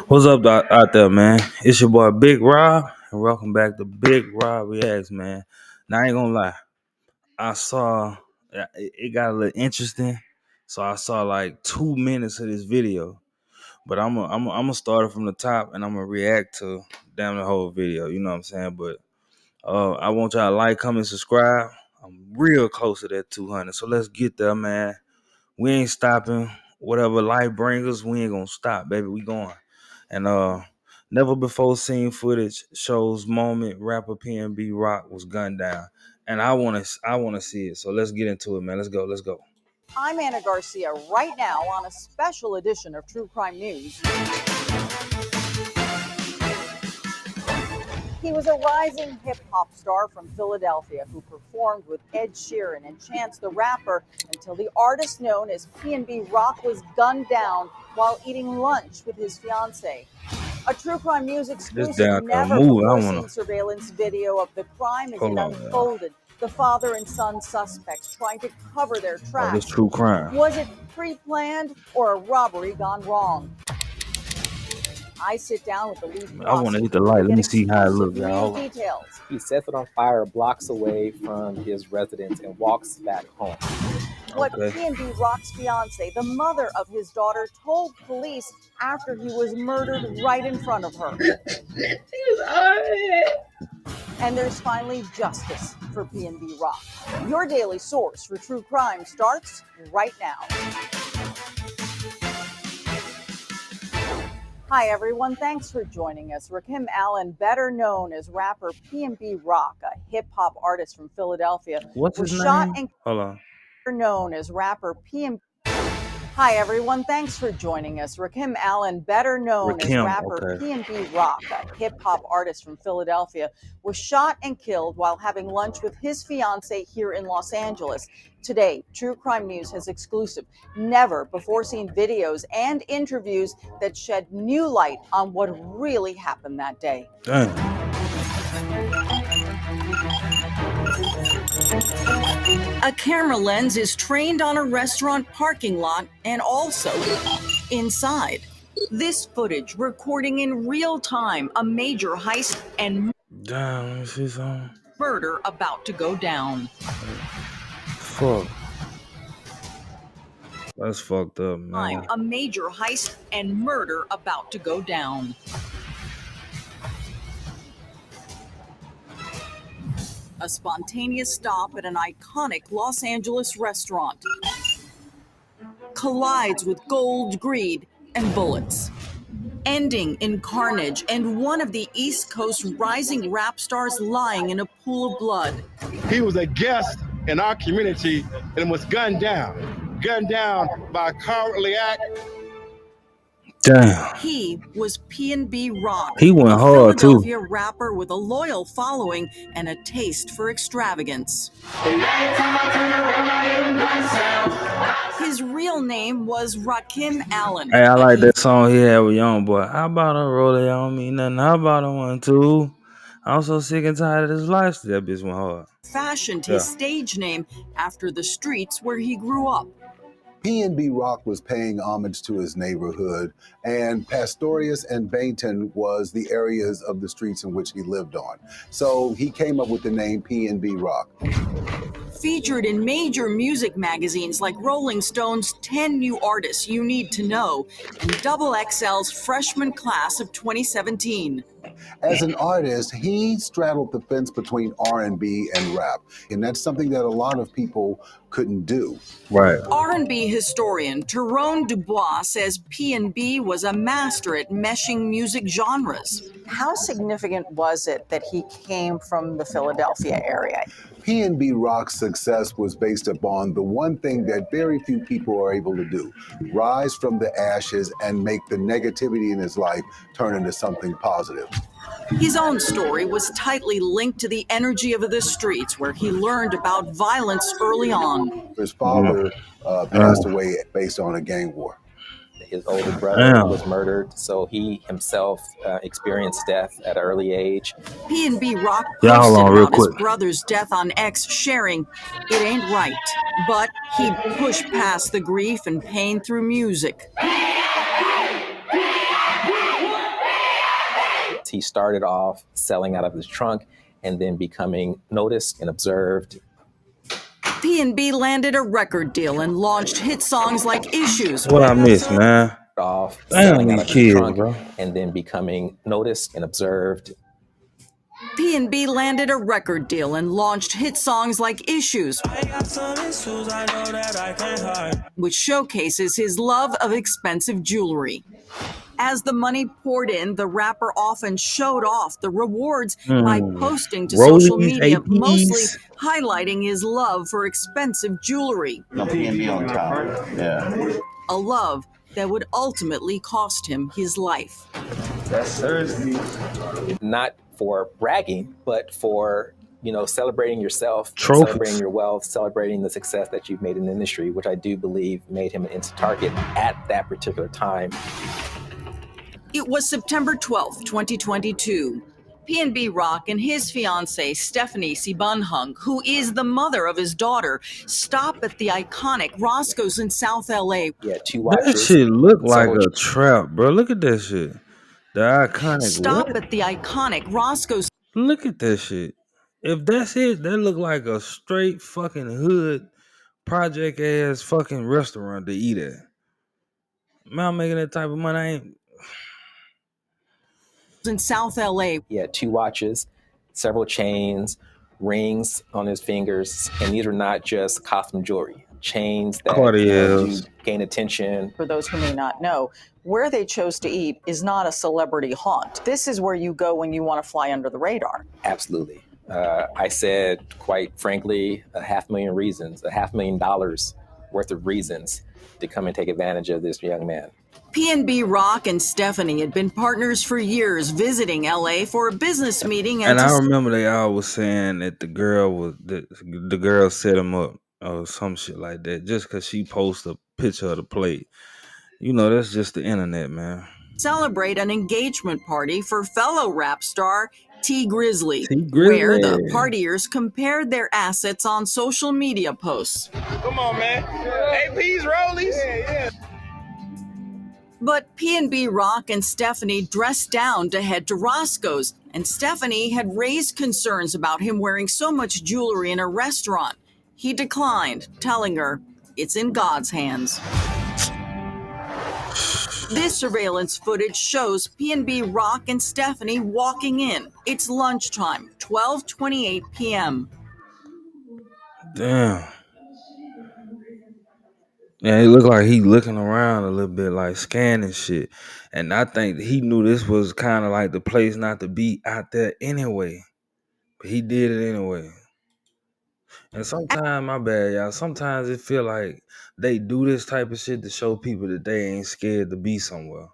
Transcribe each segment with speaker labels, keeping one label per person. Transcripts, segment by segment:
Speaker 1: What's up out there, man? It's your boy Big Rob, and welcome back to Big Rob Reacts, man. Now I ain't gonna lie, I saw it got a little interesting, so I saw like 2 minutes of this video. But I'm gonna start it from the top, and I'm gonna react to damn the whole video. You know what I'm saying? But I want y'all to like, comment, subscribe. I'm real close to that 200, so let's get there, man. We ain't stopping. Whatever life brings us, we ain't gonna stop, baby. We going. And never before seen footage shows moment rapper PNB Rock was gunned down. And I wanna see it. So let's get into it, man. Let's go. Let's go.
Speaker 2: I'm Anna Garcia right now on a special edition of True Crime News. He was a rising hip-hop star from Philadelphia who performed with Ed Sheeran and Chance the Rapper until the artist known as PNB Rock was gunned down while eating lunch with his fiancée. A True Crime News
Speaker 1: This
Speaker 2: exclusive,
Speaker 1: damn
Speaker 2: never
Speaker 1: move. I
Speaker 2: before
Speaker 1: wanna
Speaker 2: seen surveillance video of the crime as it
Speaker 1: hold on, y'all.
Speaker 2: unfolded. The father and son suspects trying to cover their
Speaker 1: Oh, this
Speaker 2: tracks.
Speaker 1: true crime.
Speaker 2: Was it pre-planned or a robbery gone wrong? I sit down with the lead
Speaker 1: I wanna hit the
Speaker 2: prosecutor
Speaker 1: light.
Speaker 2: to
Speaker 1: Let
Speaker 2: get
Speaker 1: me see how it
Speaker 2: exclusive
Speaker 1: look, y'all.
Speaker 2: new
Speaker 1: Hold on.
Speaker 2: details.
Speaker 3: He sets it on fire blocks away from his residence and walks back home.
Speaker 2: What
Speaker 1: Okay.
Speaker 2: PNB Rock's fiance, the mother of his daughter, told police after he was murdered right in front of her. And there's finally justice for PNB Rock. Your daily source for true crime starts right now. Hi, everyone. Thanks for joining us. Rakim Allen, better known as rapper PNB Rock, a hip-hop artist from Philadelphia,
Speaker 1: What's
Speaker 2: was
Speaker 1: his
Speaker 2: shot
Speaker 1: name?
Speaker 2: and
Speaker 1: Hold on.
Speaker 2: known as rapper PNB. Hi, everyone. Thanks for joining us. Rakim Allen, better known as
Speaker 1: Rakim.
Speaker 2: rapper
Speaker 1: Okay.
Speaker 2: PNB Rock, a hip-hop artist from Philadelphia, was shot and killed while having lunch with his fiancée here in Los Angeles. Today, True Crime News has exclusive, never-before-seen videos and interviews that shed new light on what really happened that day.
Speaker 1: Damn.
Speaker 2: A camera lens is trained on a restaurant parking lot and also inside. This footage recording in real time a major heist and
Speaker 1: Damn, let me see something.
Speaker 2: murder about to go down.
Speaker 1: Fuck. That's fucked up, man.
Speaker 2: A major heist and murder about to go down. A spontaneous stop at an iconic Los Angeles restaurant collides with gold, greed, and bullets, ending in carnage and one of the East Coast rising rap stars lying in a pool of blood.
Speaker 4: He was a guest in our community and was gunned down by a cowardly act.
Speaker 1: Damn.
Speaker 2: He was PNB Rock,
Speaker 1: He went
Speaker 2: a
Speaker 1: hard too.
Speaker 2: Philadelphia rapper with a loyal following and a taste for extravagance. His real name was Rakim Allen.
Speaker 1: Hey, I
Speaker 2: but
Speaker 1: like
Speaker 2: he
Speaker 1: that song he had with Young Boy. How about a rollie on me? Nothing. How about a 1-2? I'm so sick and tired of this lifestyle. That bitch went hard.
Speaker 2: fashioned
Speaker 1: Yeah.
Speaker 2: his stage name after the streets where he grew up.
Speaker 5: PNB Rock was paying homage to his neighborhood, and Pastorius and Bainton was the areas of the streets in which he lived on. So he came up with the name PNB Rock.
Speaker 2: Featured in major music magazines like Rolling Stone's 10 New Artists You Need to Know and Double XL's freshman class of 2017.
Speaker 5: As an artist, he straddled the fence between R&B and rap, and that's something that a lot of people couldn't do.
Speaker 1: Right.
Speaker 2: R&B historian Tyrone Dubois says P&B was a master at meshing music genres. How significant was it that he came from the Philadelphia area?
Speaker 5: PNB Rock's success was based upon the one thing that very few people are able to do: rise from the ashes and make the negativity in his life turn into something positive.
Speaker 2: His own story was tightly linked to the energy of the streets, where he learned about violence early on.
Speaker 5: His father passed away based on a gang war.
Speaker 3: His older brother was murdered, so he himself experienced death at an early age.
Speaker 2: PNB Rock
Speaker 1: Yeah, hold
Speaker 2: posted
Speaker 1: on real
Speaker 2: about his
Speaker 1: quick.
Speaker 2: brother's death on X, sharing, "It ain't right," but he pushed past the grief and pain through music.
Speaker 3: theft. He started off selling out of his trunk and then becoming noticed and observed.
Speaker 2: PNB landed a record deal and launched hit songs like Issues.
Speaker 1: What I miss, man?
Speaker 3: Off
Speaker 1: Damn,
Speaker 3: selling out
Speaker 1: these
Speaker 3: of his
Speaker 1: kids,
Speaker 3: trunk
Speaker 1: bro.
Speaker 3: and then becoming noticed and observed.
Speaker 2: PNB landed a record deal and launched hit songs like Issues, which showcases his love of expensive jewelry. As the money poured in, the rapper often showed off the rewards by posting to social
Speaker 1: Rollies,
Speaker 2: media, mostly
Speaker 1: APs.
Speaker 2: highlighting his love for expensive jewelry.
Speaker 6: No PNB on top. Yeah.
Speaker 2: A love that would ultimately cost him his life.
Speaker 6: That's Thursday.
Speaker 3: Not for bragging, but for, celebrating yourself,
Speaker 1: Trophies.
Speaker 3: celebrating your wealth, celebrating the success that you've made in the industry, which I do believe made him an instant target at that particular time.
Speaker 2: It was September 12th, 2022. PNB Rock and his fiancée, Stephanie Sibunhung, who is the mother of his daughter, stop at the iconic Roscoe's in South LA.
Speaker 3: Yeah, 2
Speaker 1: That
Speaker 3: watches.
Speaker 1: shit look like
Speaker 3: several
Speaker 1: a trap, bro. Look at that shit. The iconic
Speaker 2: Stop
Speaker 1: what?
Speaker 2: at the iconic Roscoe's.
Speaker 1: Look at that shit. If that's it, that look like a straight fucking hood project ass fucking restaurant to eat at. Man, I'm making that type of money. I ain't.
Speaker 2: In South LA.
Speaker 3: He had 2 watches, several chains, rings on his fingers, and these were not just costume jewelry. Chains that
Speaker 1: Cartiers.
Speaker 3: do gain attention.
Speaker 2: For those who may not know, where they chose to eat is not a celebrity haunt. This is where you go when you want to fly under the radar.
Speaker 3: Absolutely. I said, quite frankly, $500,000 reasons, $500,000 worth of reasons to come and take advantage of this young man.
Speaker 2: PNB Rock and Stephanie had been partners for years, visiting LA for a business meeting.
Speaker 1: And I remember they all was saying that the girl set him up or some shit like that just because she posted a picture of the plate. That's just the internet, man.
Speaker 2: Celebrate an engagement party for fellow rap star T Grizzly,
Speaker 1: T. Grizzly.
Speaker 2: where the partiers compared their assets on social media posts.
Speaker 7: Come on, man. AP's rollies. Yeah.
Speaker 2: But PNB Rock and Stephanie dressed down to head to Roscoe's, and Stephanie had raised concerns about him wearing so much jewelry in a restaurant. He declined, telling her, "It's in God's hands." This surveillance footage shows PNB Rock and Stephanie walking in. It's lunchtime, 12:28 p.m.
Speaker 1: Damn. Yeah, it looked like he looking around a little bit, like scanning shit. And I think he knew this was kind of like the place not to be out there anyway. But he did it anyway. And sometimes, my bad, y'all, sometimes it feel like they do this type of shit to show people that they ain't scared to be somewhere.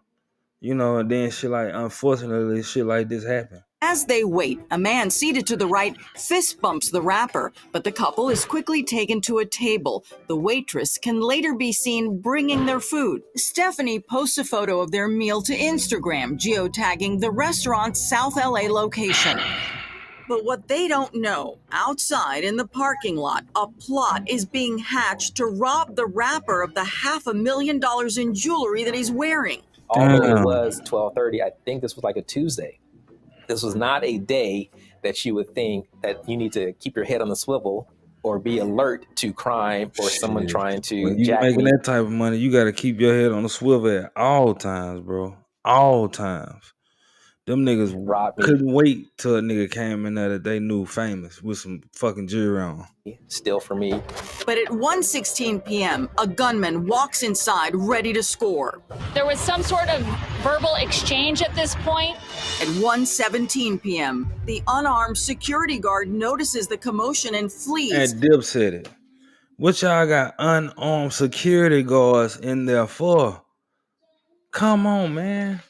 Speaker 1: And then shit like, unfortunately, shit like this happen.
Speaker 2: As they wait, a man seated to the right fist bumps the rapper, but the couple is quickly taken to a table. The waitress can later be seen bringing their food. Stephanie posts a photo of their meal to Instagram, geotagging the restaurant's South LA location. But what they don't know, outside in the parking lot, a plot is being hatched to rob the rapper of the $500,000 in jewelry that he's wearing.
Speaker 3: Although it was 12:30, I think this was like a Tuesday. This was not a day that you would think that you need to keep your head on the swivel or be alert to crime or someone trying to
Speaker 1: when you
Speaker 3: jack
Speaker 1: making
Speaker 3: me.
Speaker 1: that type of money, you got to keep your head on the swivel at all times, bro. All times. Them niggas couldn't wait till a nigga came in there that they knew famous with some fucking jewelry on.
Speaker 3: Still for me.
Speaker 2: But at 1:16 p.m., a gunman walks inside ready to score.
Speaker 8: There was some sort of verbal exchange at this point.
Speaker 2: At 1:17 p.m., the unarmed security guard notices the commotion and flees.
Speaker 1: And Dip said it. What y'all got unarmed security guards in there for? Come on, man.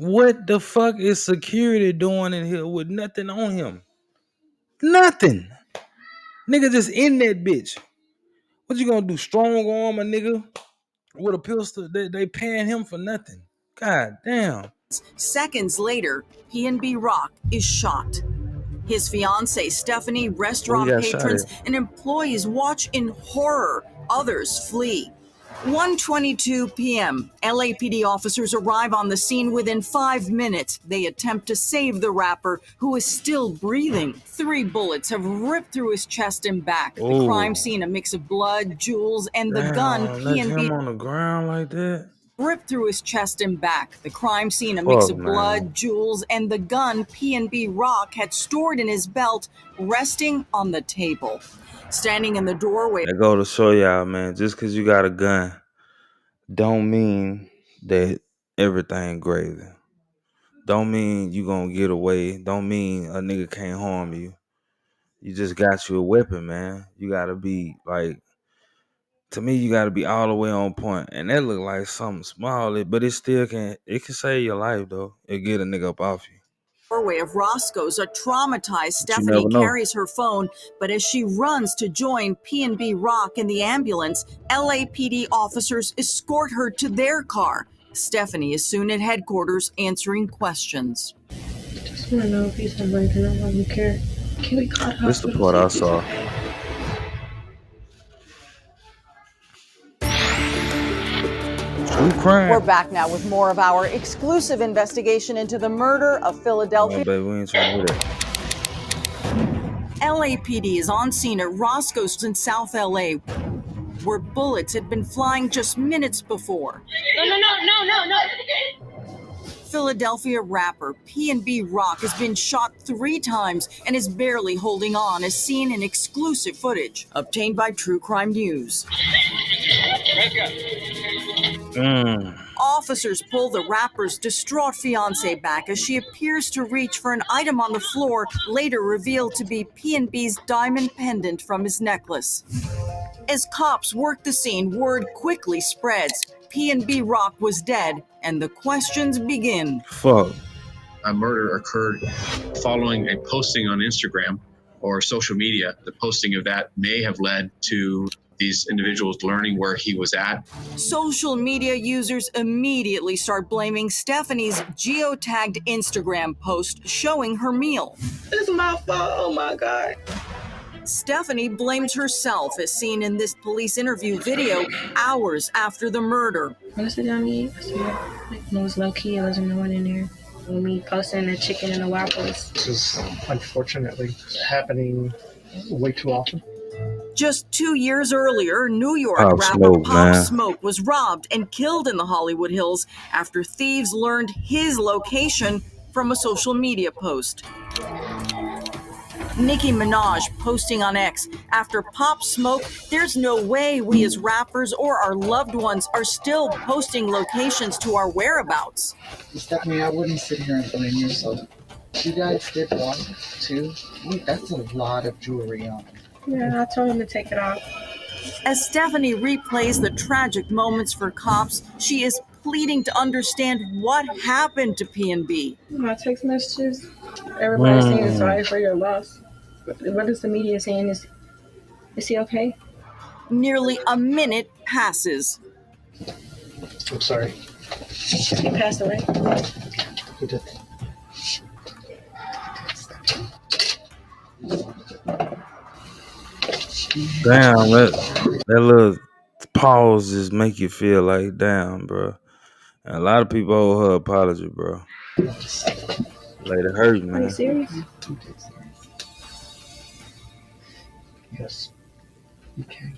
Speaker 1: What the fuck is security doing in here with nothing on him? Nothing. Nigga just in that bitch. What you gonna do? Strong arm a nigga with a pistol? They paying him for nothing. God damn.
Speaker 2: Seconds later, PNB Rock is shot. His fiancée, Stephanie, restaurant patrons, and employees watch in horror. Others flee. 1:22 p.m. LAPD officers arrive on the scene within 5 minutes. They attempt to save the rapper, who is still breathing. 3 bullets have ripped through his chest and back. The
Speaker 1: Oh,
Speaker 2: crime scene, a mix of blood, jewels, and the gun
Speaker 1: damn, left him
Speaker 2: PNB
Speaker 1: on the ground like that.
Speaker 2: ripped through his chest and back. The crime scene, a mix
Speaker 1: Fuck,
Speaker 2: of
Speaker 1: man.
Speaker 2: blood, jewels, and the gun PNB Rock had stored in his belt, resting on the table. Standing in the doorway.
Speaker 1: That go to show y'all, man. Just because you got a gun, don't mean that everything gravy. Don't mean you gonna get away. Don't mean a nigga can't harm you. You just got you a weapon, man. You gotta be like, to me, you gotta be all the way on point. And that look like something small, but it still can save your life though. It get a nigga up off you.
Speaker 2: Doorway of Roscoe's, a traumatized
Speaker 1: But you
Speaker 2: Stephanie
Speaker 1: never know.
Speaker 2: carries her phone, but as she runs to join PNB Rock in the ambulance, LAPD officers escort her to their car. Stephanie is soon at headquarters answering questions.
Speaker 9: Just want to know if he's awake and I don't care. Can we call the
Speaker 1: This the
Speaker 9: hospital?
Speaker 1: part I saw. True crime.
Speaker 2: We're back now with more of our exclusive investigation into the murder of
Speaker 1: Oh,
Speaker 2: Philadelphia.
Speaker 1: baby, we ain't trying to hear that.
Speaker 2: LAPD is on scene at Roscoe's in South LA, where bullets had been flying just minutes before.
Speaker 8: No.
Speaker 2: Philadelphia rapper PNB Rock has been shot 3 times and is barely holding on, as seen in exclusive footage obtained by True Crime News. Officers pull the rapper's distraught fiancée back as she appears to reach for an item on the floor, later revealed to be PNB's diamond pendant from his necklace. As cops work the scene, word quickly spreads. PNB Rock was dead, and the questions begin.
Speaker 1: Fuck.
Speaker 10: A murder occurred following a posting on Instagram or social media. The posting of that may have led to these individuals learning where he was at.
Speaker 2: Social media users immediately start blaming Stephanie's geotagged Instagram post showing her meal.
Speaker 9: It's my fault. Oh my God.
Speaker 2: Stephanie blames herself, as seen in this police interview video hours after the murder.
Speaker 9: Honestly, I mean, it was low key. There wasn't no one in there. When we posting the chicken and the waffles.
Speaker 11: This is unfortunately happening way too often.
Speaker 2: Just 2 years earlier, New York
Speaker 1: Pop
Speaker 2: rapper
Speaker 1: Smoke,
Speaker 2: Pop
Speaker 1: man.
Speaker 2: Smoke was robbed and killed in the Hollywood Hills after thieves learned his location from a social media post. Nicki Minaj posting on X, after Pop Smoke, there's no way we as rappers or our loved ones are still posting locations to our whereabouts.
Speaker 12: Stephanie, I wouldn't sit here and blame yourself. You guys did wrong, too. That's a lot of jewelry on.
Speaker 9: Yeah, I told him to take it off.
Speaker 2: As Stephanie replays the tragic moments for cops, she is pleading to understand what happened to PNB.
Speaker 9: My text messages, everybody's saying sorry for your loss. What is the media saying? Is he okay?
Speaker 2: Nearly a minute passes.
Speaker 11: I'm sorry.
Speaker 9: He passed away.
Speaker 12: He did.
Speaker 1: Damn, that little pause just make you feel like, damn, bro. And a lot of people owe her apology, bro. Like, it hurt,
Speaker 9: Are you
Speaker 1: man.
Speaker 9: serious?
Speaker 12: Yes. Okay.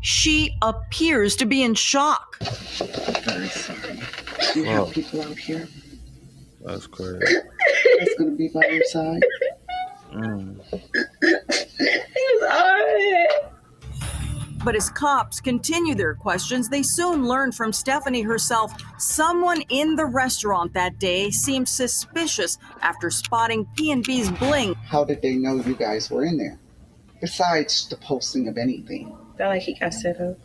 Speaker 2: She appears to be in shock.
Speaker 12: Very sorry. Do you have people out here
Speaker 1: That's crazy.
Speaker 12: that's going to be by your side?
Speaker 2: But as cops continue their questions, they soon learn from Stephanie herself someone in the restaurant that day seemed suspicious after spotting PNB's bling.
Speaker 12: How did they know you guys were in there? Besides the posting of anything.
Speaker 9: Felt like he got set up.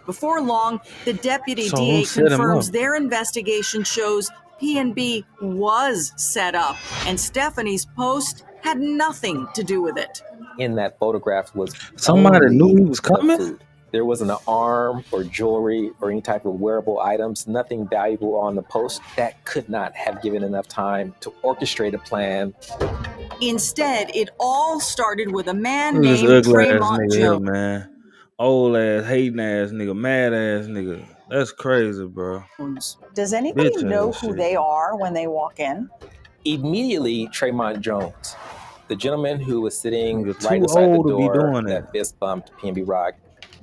Speaker 2: Before long, the deputy
Speaker 1: So
Speaker 2: DA
Speaker 1: who set him
Speaker 2: confirms
Speaker 1: up?
Speaker 2: their investigation shows PNB was set up, and Stephanie's post had nothing to do with it.
Speaker 3: In that photograph was
Speaker 1: Somebody
Speaker 3: only
Speaker 1: knew he was
Speaker 3: the
Speaker 1: coming?
Speaker 3: food. There wasn't an arm or jewelry or any type of wearable items, nothing valuable on the post. That could not have given enough time to orchestrate a plan.
Speaker 2: Instead, it all started with a man
Speaker 1: Look at this
Speaker 2: named
Speaker 1: ugly ass
Speaker 2: Tremont
Speaker 1: nigga here,
Speaker 2: Jones.
Speaker 1: man. Old ass, hating ass nigga, mad ass nigga. That's crazy, bro.
Speaker 2: Does anybody
Speaker 1: Bitch
Speaker 2: know
Speaker 1: ass
Speaker 2: who
Speaker 1: shit.
Speaker 2: they are when they walk in?
Speaker 3: Immediately, Tremont Jones, the gentleman who was sitting
Speaker 1: Nigga,
Speaker 3: right
Speaker 1: too
Speaker 3: beside the
Speaker 1: old to be
Speaker 3: door
Speaker 1: doing
Speaker 3: that
Speaker 1: that.
Speaker 3: fist bumped PNB Rock,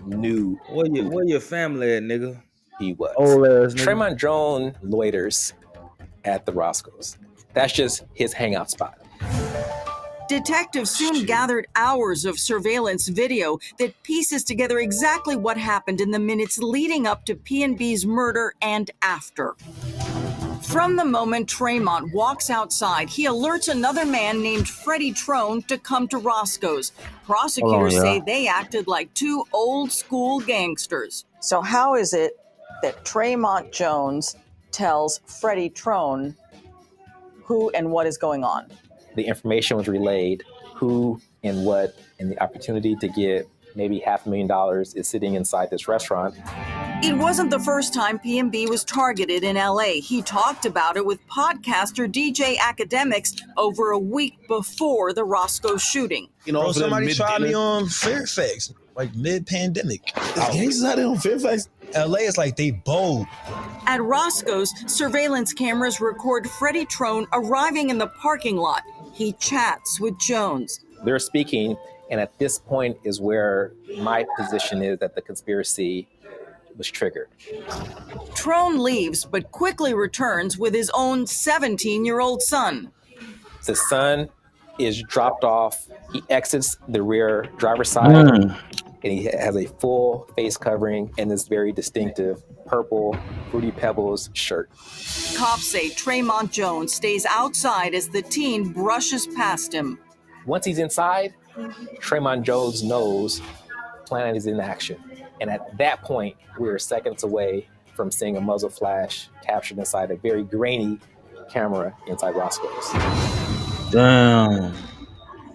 Speaker 3: knew
Speaker 1: Where your family at, nigga?
Speaker 3: he was.
Speaker 1: Old ass nigga.
Speaker 3: Tremont Jones loiters at the Roscoe's. That's just his hangout spot.
Speaker 2: Detectives soon gathered hours of surveillance video that pieces together exactly what happened in the minutes leading up to PNB's murder and after. From the moment Tremont walks outside, he alerts another man named Freddie Trone to come to Roscoe's. Prosecutors say they acted like two old school gangsters. So how is it that Tremont Jones tells Freddie Trone who and what is going on?
Speaker 3: The information was relayed, who and what, and the opportunity to get maybe $500,000 is sitting inside this restaurant.
Speaker 2: It wasn't the first time PNB was targeted in LA. He talked about it with podcaster DJ Academics over a week before the Roscoe shooting.
Speaker 13: You know, somebody tried me on Fairfax, like mid-pandemic. There's gangsters out there on Fairfax. LA is like they bold.
Speaker 2: At Roscoe's, surveillance cameras record Freddie Trone arriving in the parking lot. He chats with Jones.
Speaker 3: They're speaking, and at this point is where my position is that the conspiracy was triggered.
Speaker 2: Trone leaves, but quickly returns with his own 17-year-old son.
Speaker 3: The son is dropped off. He exits the rear driver's side, and he has a full face covering and this very distinctive purple Fruity Pebbles shirt.
Speaker 2: Cops say Tremont Jones stays outside as the teen brushes past him.
Speaker 3: Once he's inside, Tremont Jones knows plan is in action. And at that point, we're seconds away from seeing a muzzle flash captured inside a very grainy camera inside Roscoe's.
Speaker 1: Damn.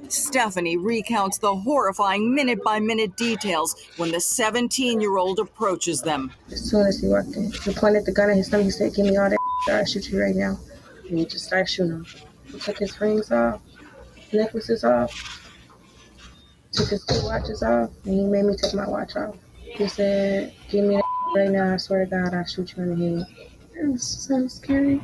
Speaker 2: Stephanie recounts the horrifying minute-by-minute details when the 17-year-old approaches them.
Speaker 9: As soon as he walked in, he pointed the gun at his stomach. He said, "Give me all that, I'll shoot you right now." And he just started shooting him. He took his rings off, necklaces off, took his two watches off, and he made me take my watch off. He said, "Give me that right now, I swear to God, I'll shoot you in the head." It was so scary.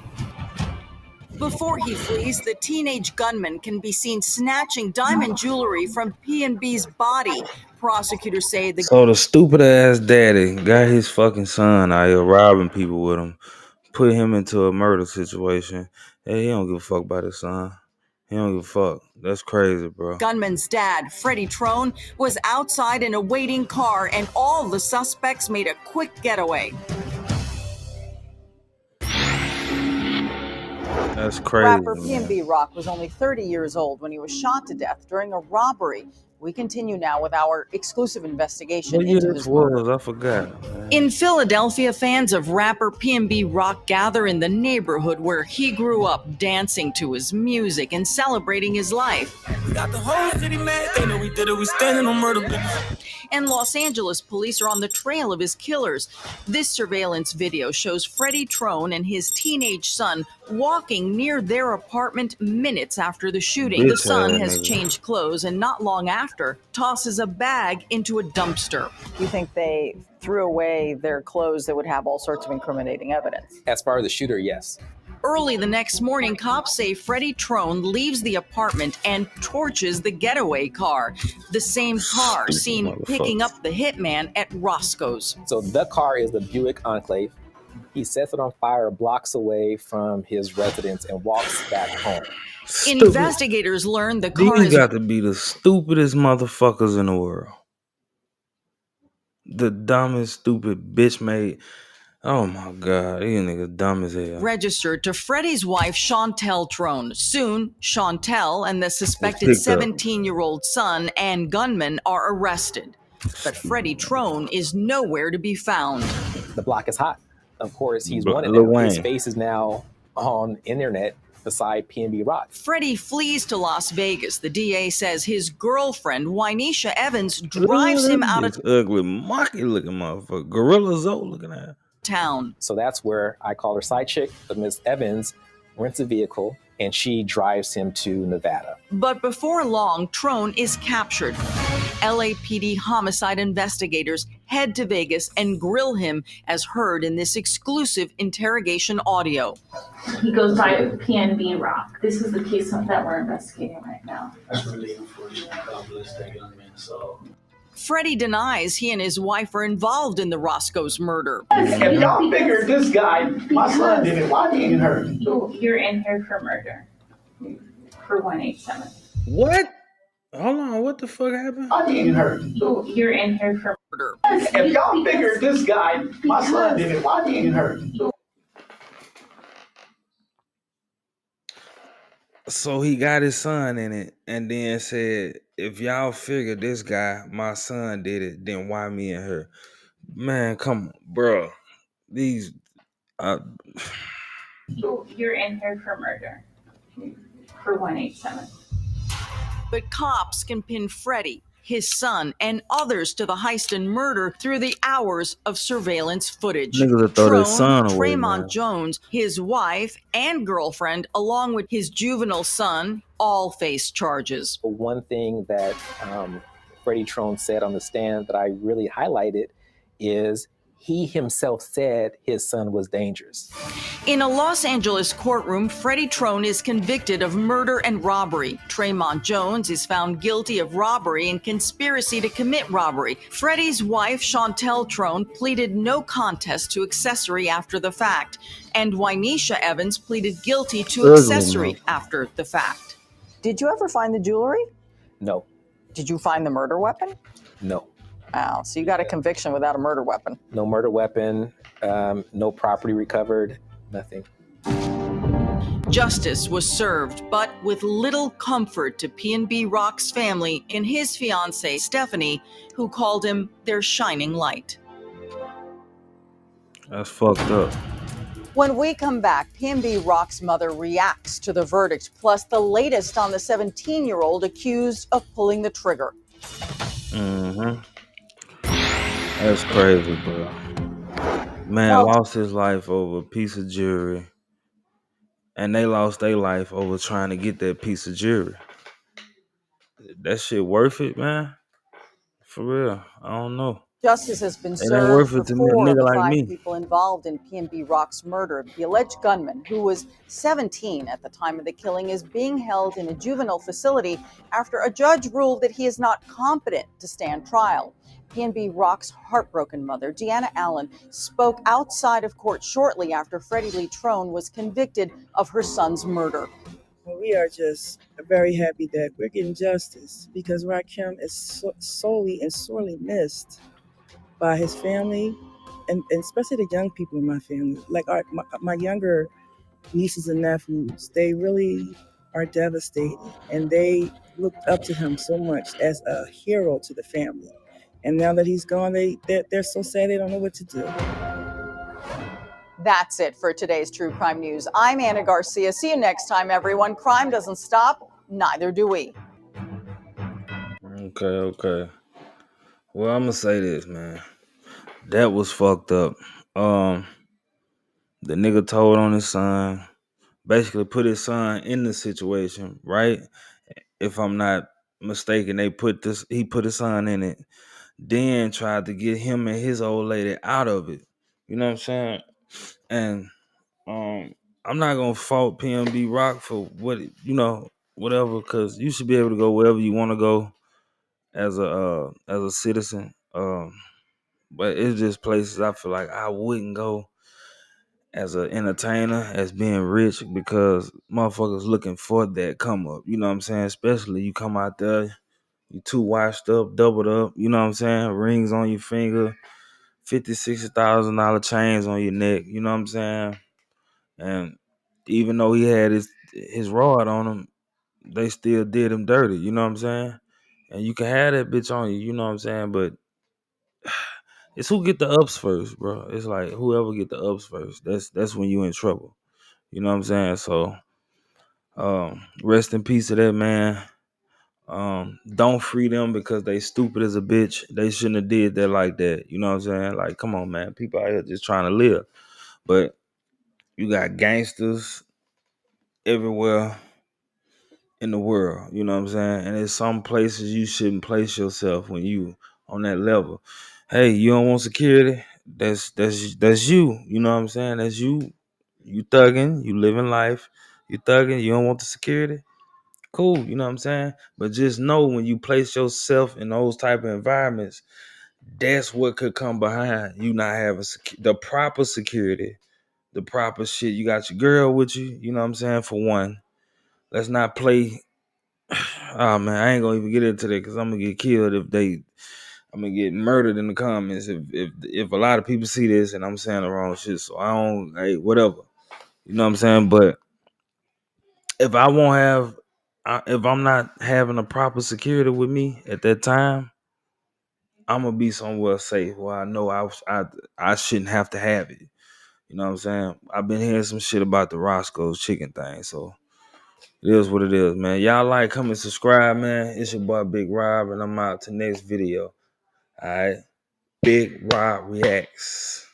Speaker 2: Before he flees, the teenage gunman can be seen snatching diamond jewelry from PNB's body. Prosecutors say
Speaker 1: So the stupid ass daddy got his fucking son out here robbing people with him, put him into a murder situation. Hey, he don't give a fuck about his son. He don't give a fuck. That's crazy, bro.
Speaker 2: Gunman's dad, Freddie Trone, was outside in a waiting car, and all the suspects made a quick getaway.
Speaker 1: That's crazy.
Speaker 2: Rapper
Speaker 1: man.
Speaker 2: PNB Rock was only 30 years old when he was shot to death during a robbery. We continue now with our exclusive investigation
Speaker 1: What year
Speaker 2: into
Speaker 1: this
Speaker 2: his murder.
Speaker 1: was? I forgot. Man.
Speaker 2: In Philadelphia, fans of rapper PNB Rock gather in the neighborhood where he grew up, dancing to his music and celebrating his life.
Speaker 14: We got the whole city mad. They know we did it. We standing on murder.
Speaker 2: And Los Angeles police are on the trail of his killers. This surveillance video shows Freddie Trone and his teenage son walking near their apartment minutes after the shooting. The son has changed clothes and not long after tosses a bag into a dumpster. You think they threw away their clothes that would have all sorts of incriminating evidence?
Speaker 3: As far as the shooter, yes.
Speaker 2: Early the next morning, cops say Freddie Trone leaves the apartment and torches the getaway car. The same car seen picking up the hitman at Roscoe's.
Speaker 3: So the car is the Buick Enclave. He sets it on fire blocks away from his residence and walks back home.
Speaker 1: Stupid.
Speaker 2: Investigators learn the car
Speaker 1: These
Speaker 2: is
Speaker 1: got to be the stupidest motherfuckers in the world. The dumbest, stupid bitch made. Oh my God, these niggas dumb as hell.
Speaker 2: registered to Freddie's wife, Chantel Trone. Soon, Chantel and the suspected 17-year-old son and gunman are arrested. But Freddie Trone is nowhere to be found.
Speaker 3: The block is hot. Of course, he's wanted
Speaker 1: Lil
Speaker 3: now. His
Speaker 1: Wayne.
Speaker 3: face is now on internet beside PNB Rock.
Speaker 2: Freddie flees to Las Vegas. The DA says his girlfriend, Wynesha Evans, drives him out of
Speaker 1: ugly, mocky looking motherfucker. Gorilla Zoe looking at her.
Speaker 2: town.
Speaker 3: So that's where I call her side chick, but Miss Evans rents a vehicle and she drives him to Nevada.
Speaker 2: But before long, Trone is captured. LAPD homicide investigators head to Vegas and grill him as heard in this exclusive interrogation audio.
Speaker 15: He goes by PNB Rock. This is the case that we're investigating right now.
Speaker 16: That's really unfortunate. God bless that young man. So.
Speaker 2: Freddie denies he and his wife are involved in the Roscoe's murder.
Speaker 16: If y'all figured this guy, my son did it, why didn't hurt?
Speaker 15: You're in here for murder. For 187.
Speaker 1: What? Hold on, what the fuck happened?
Speaker 16: I didn't hurt.
Speaker 15: You're in here for murder.
Speaker 16: If y'all figured this guy, my son did it, why didn't hurt?
Speaker 1: So he got his son in it and then said, if y'all figure this guy, my son did it, then why me and her? Man, come on, bro. These
Speaker 15: You're in here for murder. For 187.
Speaker 2: But cops can pin Freddie, his son, and others to the heist and murder through the hours of surveillance footage.
Speaker 1: niggas will throw their son away,
Speaker 2: Traymont
Speaker 1: man.
Speaker 2: Jones, his wife, and girlfriend, along with his juvenile son, all face charges.
Speaker 3: One thing that Freddie Trone said on the stand that I really highlighted is he himself said his son was dangerous.
Speaker 2: In a Los Angeles courtroom, Freddie Trone is convicted of murder and robbery. Traymont Jones is found guilty of robbery and conspiracy to commit robbery. Freddie's wife, Chantel Trone, pleaded no contest to accessory after the fact. And Wynesha Evans pleaded guilty to accessory after the fact. Did you ever find the jewelry?
Speaker 3: No.
Speaker 2: Did you find the murder weapon?
Speaker 3: No.
Speaker 2: Wow, so you got a conviction without a murder weapon.
Speaker 3: No murder weapon, no property recovered, nothing.
Speaker 2: Justice was served, but with little comfort to PNB Rock's family and his fiancée, Stephanie, who called him their shining light.
Speaker 1: That's fucked up.
Speaker 2: When we come back, PNB Rock's mother reacts to the verdict, plus the latest on the 17-year-old accused of pulling the trigger.
Speaker 1: Mm-hmm. That's crazy, bro. Man lost his life over a piece of jewelry. And they lost their life over trying to get that piece of jewelry. That shit worth it, man? For real, I don't know.
Speaker 2: Justice has been
Speaker 1: It ain't
Speaker 2: served
Speaker 1: worth
Speaker 2: for
Speaker 1: it to
Speaker 2: 4
Speaker 1: a
Speaker 2: of
Speaker 1: nigga
Speaker 2: the
Speaker 1: like
Speaker 2: 5
Speaker 1: me.
Speaker 2: people involved in PNB Rock's murder. The alleged gunman, who was 17 at the time of the killing, is being held in a juvenile facility after a judge ruled that he is not competent to stand trial. PNB Rock's heartbroken mother, Deanna Allen, spoke outside of court shortly after Freddie Lee Trone was convicted of her son's murder.
Speaker 17: We are just very happy that we're getting justice because Rakim is solely and sorely missed by his family and especially the young people in my family. Like my younger nieces and nephews, they really are devastated and they looked up to him so much as a hero to the family. And now that he's gone, they're so sad they don't know what to do.
Speaker 2: That's it for today's True Crime News. I'm Anna Garcia. See you next time, everyone. Crime doesn't stop, neither do we.
Speaker 1: Okay. Well, I'm gonna say this, man. That was fucked up. The nigga told on his son, basically put his son in the situation, right? If I'm not mistaken, he put his son in it, then tried to get him and his old lady out of it. You know what I'm saying? And I'm not gonna fault PNB Rock for whatever, because you should be able to go wherever you want to go as a citizen. But it's just places I feel like I wouldn't go as an entertainer, as being rich, because motherfuckers looking for that come up. You know what I'm saying? Especially you come out there, you too washed up, doubled up. You know what I'm saying? Rings on your finger, $50,000-$60,000 chains on your neck. You know what I'm saying? And even though he had his rod on him, they still did him dirty. You know what I'm saying? And you can have that bitch on you. You know what I'm saying? But it's who get the ups first, bro. It's like whoever get the ups first. That's when you in trouble. You know what I'm saying? So, rest in peace to that man. Don't free them because they stupid as a bitch. They shouldn't have did that like that. You know what I'm saying? Like, come on, man. People out here just trying to live. But you got gangsters everywhere in the world. You know what I'm saying? And there's some places you shouldn't place yourself when you on that level. Hey, you don't want security? That's you. You know what I'm saying? That's you. You thugging. You living life. You thugging. You don't want the security. Cool. You know what I'm saying? But just know when you place yourself in those type of environments, that's what could come behind you not having the proper security, the proper shit. You got your girl with you. You know what I'm saying? For one, let's not play. Oh man, I ain't gonna even get into that because I'm gonna get killed if they. I'm gonna get murdered in the comments if a lot of people see this and I'm saying the wrong shit. So I don't. Hey, whatever. You know what I'm saying? But if I won't have, if I'm not having a proper security with me at that time, I'm gonna be somewhere safe where I know I shouldn't have to have it. You know what I'm saying? I've been hearing some shit about the Roscoe's chicken thing, so it is what it is, man. Y'all like, comment, subscribe, man. It's your boy Big Rob, and I'm out to next video. All right, Big Rob reacts.